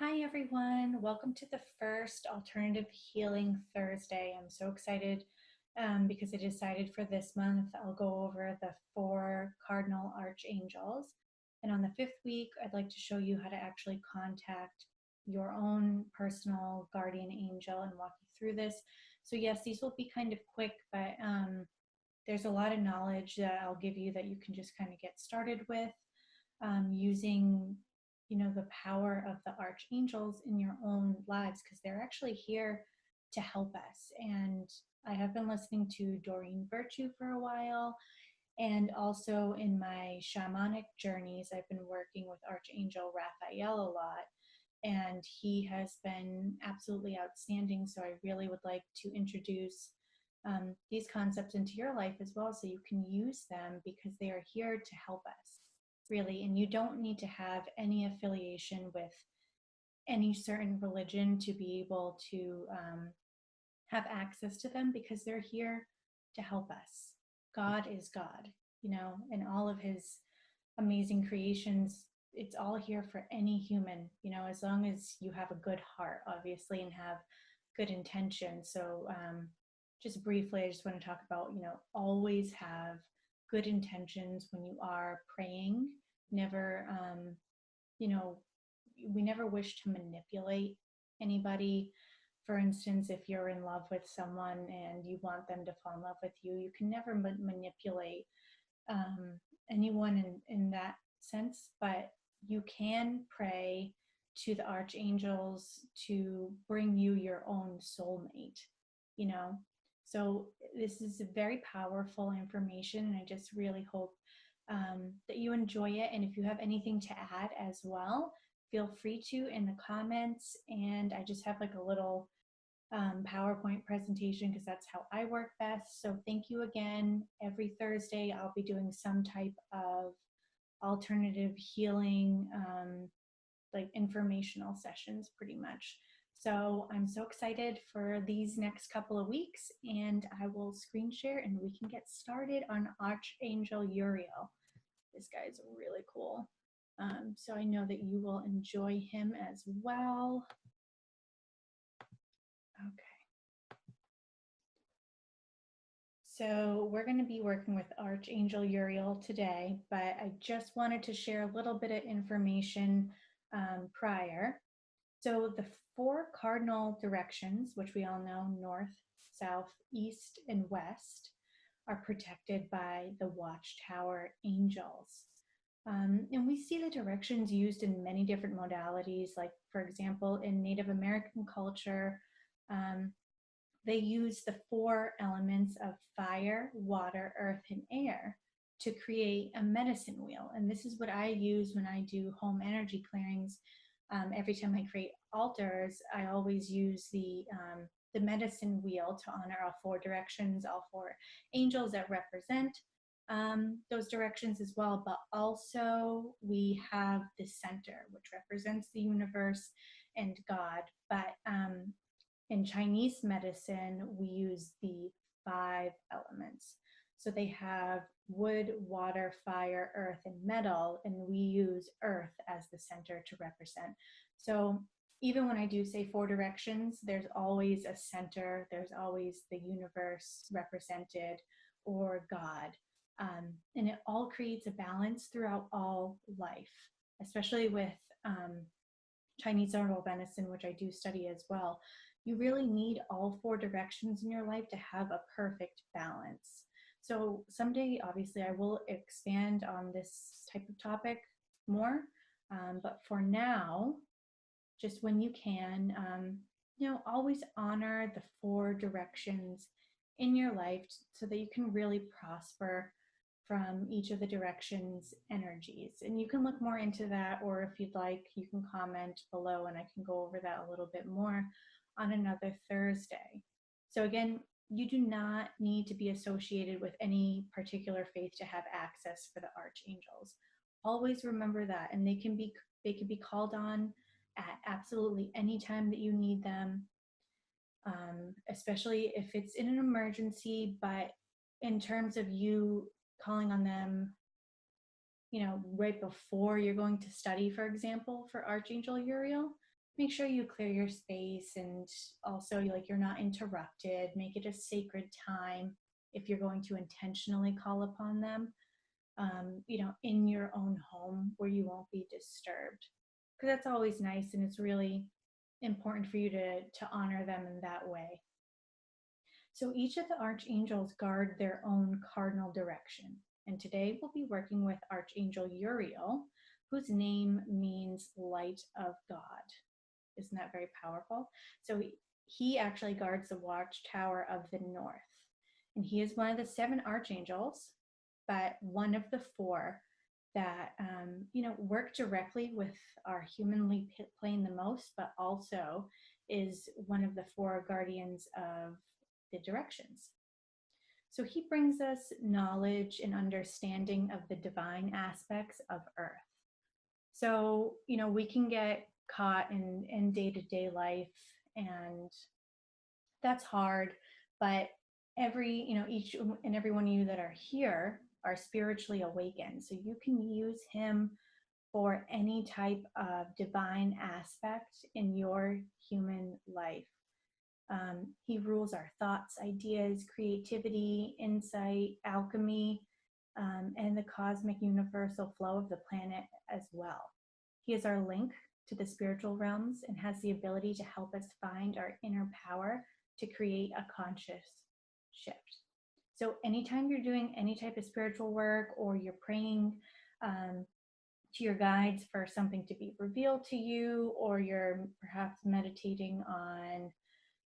Hi, everyone. Welcome to the first Alternative Healing Thursday. I'm so excited because I decided for this month I'll go over the four cardinal archangels. And on the fifth week, I'd like to show you how to actually contact your own personal guardian angel and walk you through this. So, yes, these will be kind of quick, but there's a lot of knowledge that I'll give you that you can just kind of get started with using the power of the archangels in your own lives, because they're actually here to help us. And I have been listening to Doreen Virtue for a while, and also in my shamanic journeys I've been working with Archangel Raphael a lot, and he has been absolutely outstanding. So I really would like to introduce these concepts into your life as well, so you can use them, because they are here to help us, really. And you don't need to have any affiliation with any certain religion to be able to have access to them, because they're here to help us. God is God, and all of his amazing creations. It's all here for any human, as long as you have a good heart, obviously, and have good intention. So, just briefly, I just want to talk about, always have good intentions when you are praying. Never, you know, we never wish to manipulate anybody. For instance, if you're in love with someone and you want them to fall in love with you, you can never manipulate anyone in that sense, but you can pray to the archangels to bring you your own soulmate, you know. So this is a very powerful information, and I just really hope that you enjoy it. And if you have anything to add as well, feel free to in the comments. And I just have like a little PowerPoint presentation, because that's how I work best. So thank you again. Every Thursday, I'll be doing some type of alternative healing, like informational sessions, pretty much. So I'm so excited for these next couple of weeks, and I will screen share and we can get started on Archangel Uriel. This guy is really cool. So I know that you will enjoy him as well. Okay. So we're going to be working with Archangel Uriel today, but I just wanted to share a little bit of information prior. So the four cardinal directions, which we all know, north, south, east, and west, are protected by the watchtower angels. And we see the directions used in many different modalities, like, for example, in Native American culture, um, they use the four elements of fire, water, earth, and air to create a medicine wheel. And this is what I use when I do home energy clearings. Every time I create altars, I always use the medicine wheel to honor all four directions, all four angels that represent those directions as well. But also we have the center, which represents the universe and God. But in Chinese medicine, we use the five elements. So they have wood, water, fire, earth, and metal, and we use earth as the center to represent. So even when I do say four directions, there's always a center, there's always the universe represented, or God. And it all creates a balance throughout all life, especially with Chinese herbal medicine, which I do study as well. You really need all four directions in your life to have a perfect balance. So someday, obviously, I will expand on this type of topic more. But for now, just when you can, always honor the four directions in your life so that you can really prosper from each of the directions energies. And you can look more into that, or if you'd like, you can comment below and I can go over that a little bit more on another Thursday. So again, you do not need to be associated with any particular faith to have access for the archangels. Always remember that, and they can be called on at absolutely any time that you need them, especially if it's in an emergency. But in terms of you calling on them, right before you're going to study, for example, for Archangel Uriel, make sure you clear your space, and also like you're not interrupted. Make it a sacred time if you're going to intentionally call upon them, in your own home where you won't be disturbed. Because that's always nice, and it's really important for you to honor them in that way. So each of the archangels guard their own cardinal direction. And today we'll be working with Archangel Uriel, whose name means light of God. Isn't that very powerful? So he actually guards the watchtower of the north. And he is one of the 7 archangels, but one of the 4 that work directly with our humanly plane the most, but also is one of the 4 guardians of the directions. So he brings us knowledge and understanding of the divine aspects of Earth. So, we can get caught in day-to-day life, and that's hard, but each and every one of you that are here are spiritually awakened. So you can use him for any type of divine aspect in your human life. He rules our thoughts, ideas, creativity, insight, alchemy, and the cosmic universal flow of the planet as well. He is our link to the spiritual realms and has the ability to help us find our inner power to create a conscious shift. So anytime you're doing any type of spiritual work, or you're praying to your guides for something to be revealed to you, or you're perhaps meditating on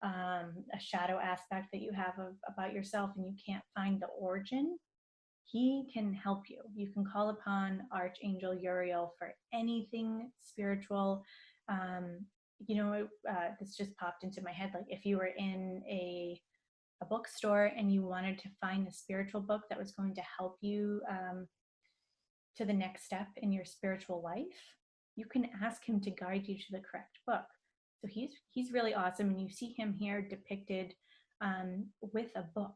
a shadow aspect that you have about yourself and you can't find the origin, he can help you. You can call upon Archangel Uriel for anything spiritual. This just popped into my head. Like if you were in a bookstore and you wanted to find a spiritual book that was going to help you to the next step in your spiritual life, you can ask him to guide you to the correct book. So he's really awesome, and you see him here depicted with a book.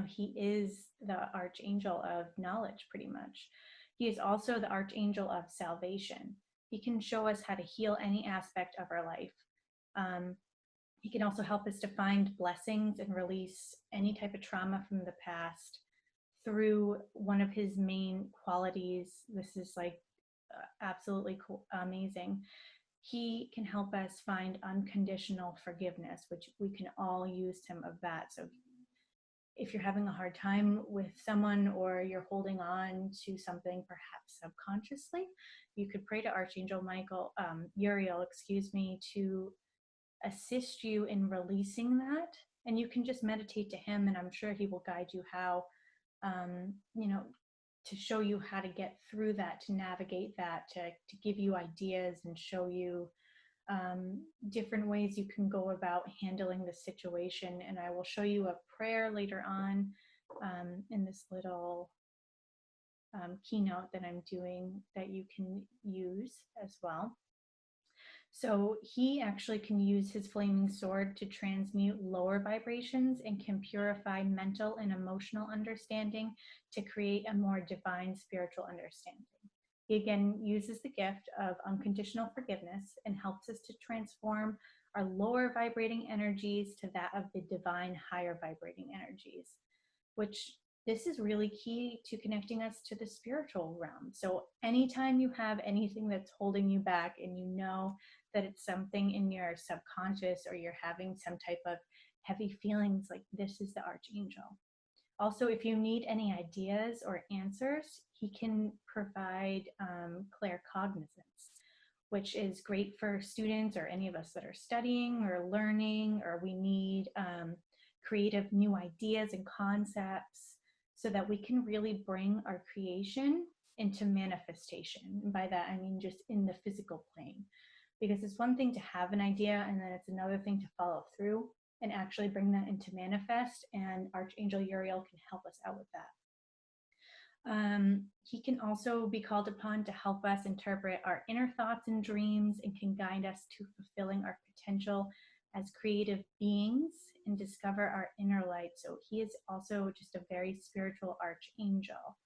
He is the archangel of knowledge, pretty much. He is also the archangel of salvation. He can show us how to heal any aspect of our life. He can also help us to find blessings and release any type of trauma from the past through one of his main qualities. This is like absolutely cool, amazing. He can help us find unconditional forgiveness, which we can all use him of that. So if you're having a hard time with someone, or you're holding on to something perhaps subconsciously, you could pray to Archangel Uriel, to assist you in releasing that. And you can just meditate to him, and I'm sure he will guide you how, to show you how to get through that, to navigate that, to give you ideas and show you different ways you can go about handling the situation. And I will show you a prayer later on in this little keynote that I'm doing that you can use as well. So he actually can use his flaming sword to transmute lower vibrations and can purify mental and emotional understanding to create a more divine spiritual understanding. He again uses the gift of unconditional forgiveness and helps us to transform our lower vibrating energies to that of the divine higher vibrating energies, which this is really key to connecting us to the spiritual realm. So anytime you have anything that's holding you back, and you know that it's something in your subconscious, or you're having some type of heavy feelings, like this is the archangel. Also, if you need any ideas or answers, he can provide claircognizance, which is great for students or any of us that are studying or learning, or we need creative new ideas and concepts, so that we can really bring our creation into manifestation. And by that, I mean just in the physical plane. Because it's one thing to have an idea, and then it's another thing to follow through and actually bring that into manifest. And Archangel Uriel can help us out with that. He can also be called upon to help us interpret our inner thoughts and dreams, and can guide us to fulfilling our potential as creative beings and discover our inner light. So he is also just a very spiritual archangel.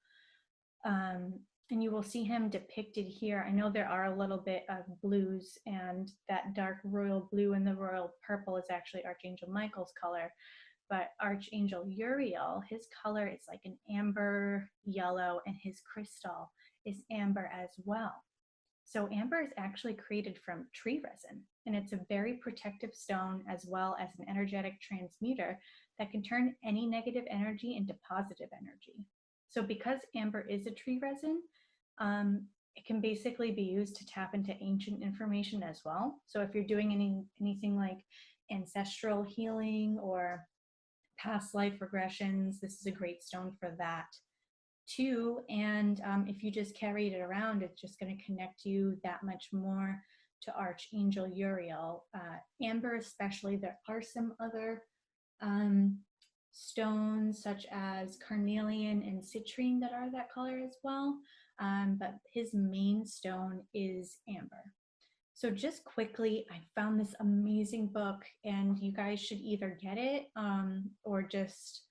And you will see him depicted here. I know there are a little bit of blues, and that dark royal blue and the royal purple is actually Archangel Michael's color. But Archangel Uriel, his color is like an amber yellow, and his crystal is amber as well. So amber is actually created from tree resin, and it's a very protective stone as well as an energetic transmuter that can turn any negative energy into positive energy. So because amber is a tree resin, it can basically be used to tap into ancient information as well. So if you're doing anything like ancestral healing or past life regressions, this is a great stone for that too. And if you just carried it around, it's just going to connect you that much more to Archangel Uriel. Amber especially, there are some other stones such as carnelian and citrine that are that color as well, but his main stone is amber. So just quickly, I found this amazing book, and you guys should either get it or just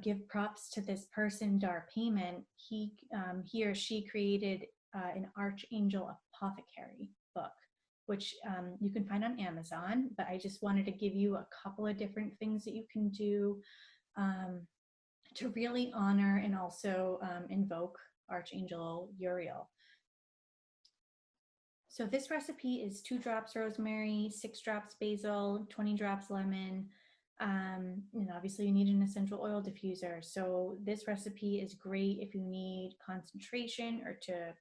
give props to this person, Dar Payment. He or she created an Archangel Apothecary book, which you can find on Amazon. But I just wanted to give you a couple of different things that you can do to really honor and also invoke Archangel Uriel. So this recipe is 2 drops rosemary, 6 drops basil, 20 drops lemon, and obviously you need an essential oil diffuser. So this recipe is great if you need concentration or to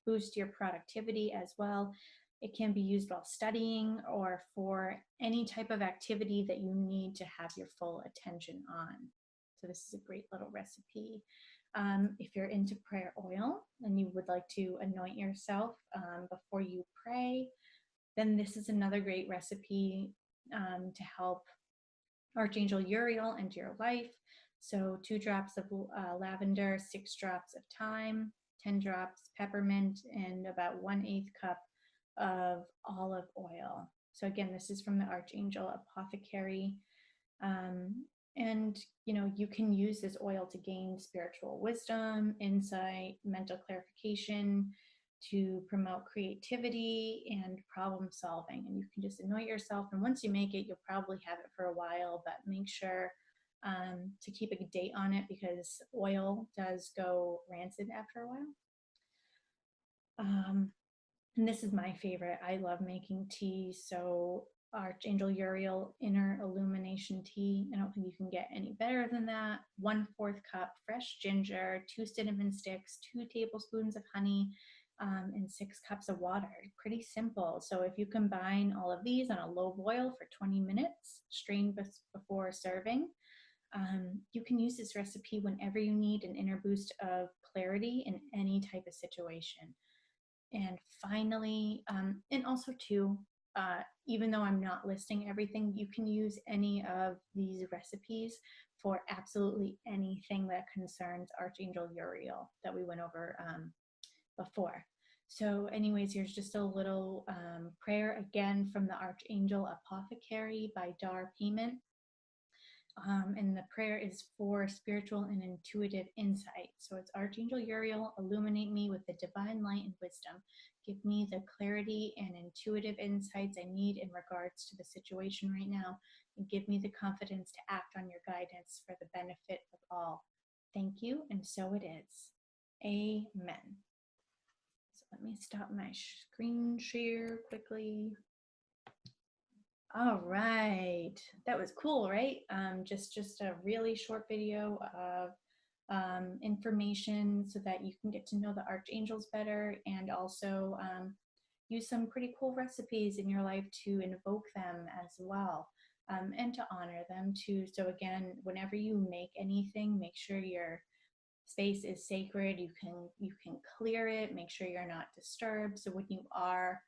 boost your productivity as well. It can be used while studying or for any type of activity that you need to have your full attention on. So this is a great little recipe. If you're into prayer oil and you would like to anoint yourself before you pray, then this is another great recipe to help Archangel Uriel into your life. So 2 drops of lavender, 6 drops of thyme, 10 drops peppermint, and about 1/8 cup of olive oil. So again, this is from the Archangel Apothecary. And you can use this oil to gain spiritual wisdom, insight, mental clarification, to promote creativity and problem solving. And you can just anoint yourself, and once you make it, you'll probably have it for a while, but make sure to keep a date on it, because oil does go rancid after a while. And this is my favorite. I love making tea. So Archangel Uriel Inner Illumination Tea. I don't think you can get any better than that. 1/4 cup fresh ginger, 2 cinnamon sticks, 2 tablespoons of honey, and 6 cups of water. Pretty simple. So if you combine all of these on a low boil for 20 minutes, strain before serving, you can use this recipe whenever you need an inner boost of clarity in any type of situation. And finally, and also too, even though I'm not listing everything, you can use any of these recipes for absolutely anything that concerns Archangel Uriel that we went over before. So anyways, here's just a little prayer again from the Archangel Apothecary by Dar Payment. And the prayer is for spiritual and intuitive insight. So it's Archangel Uriel, illuminate me with the divine light and wisdom. Give me the clarity and intuitive insights I need in regards to the situation right now, and give me the confidence to act on your guidance for the benefit of all. Thank you, and so it is. Amen. So let me stop my screen share quickly. All right, that was cool, right? Just a really short video of information so that you can get to know the archangels better, and also use some pretty cool recipes in your life to invoke them as well, and to honor them too. So again, whenever you make anything, make sure your space is sacred. You can clear it, make sure you're not disturbed. So when you are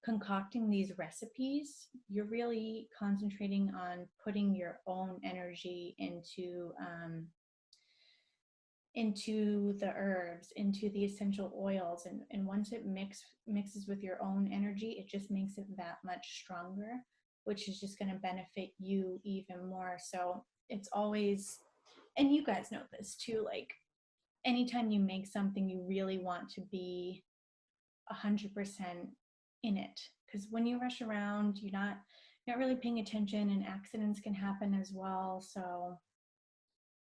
concocting these recipes, you're really concentrating on putting your own energy into the herbs, into the essential oils, and once it mixes with your own energy, it just makes it that much stronger, which is just going to benefit you even more. So it's always, and you guys know this too, like anytime you make something, you really want to be 100% in it, because when you rush around, you're not really paying attention, and accidents can happen as well. So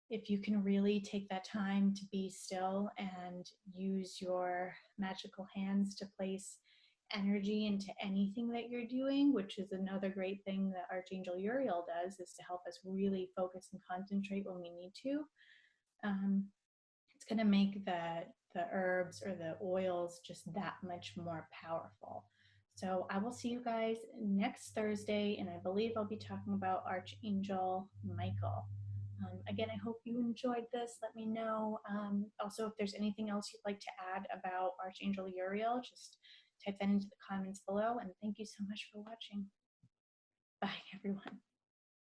if you can really take that time to be still and use your magical hands to place energy into anything that you're doing, which is another great thing that Archangel Uriel does, is to help us really focus and concentrate when we need to. um, it's going to make the herbs or the oils just that much more powerful. So I will see you guys next Thursday, and I believe I'll be talking about Archangel Michael. Again, I hope you enjoyed this. Let me know. Also, if there's anything else you'd like to add about Archangel Uriel, just type that into the comments below. And thank you so much for watching. Bye, everyone.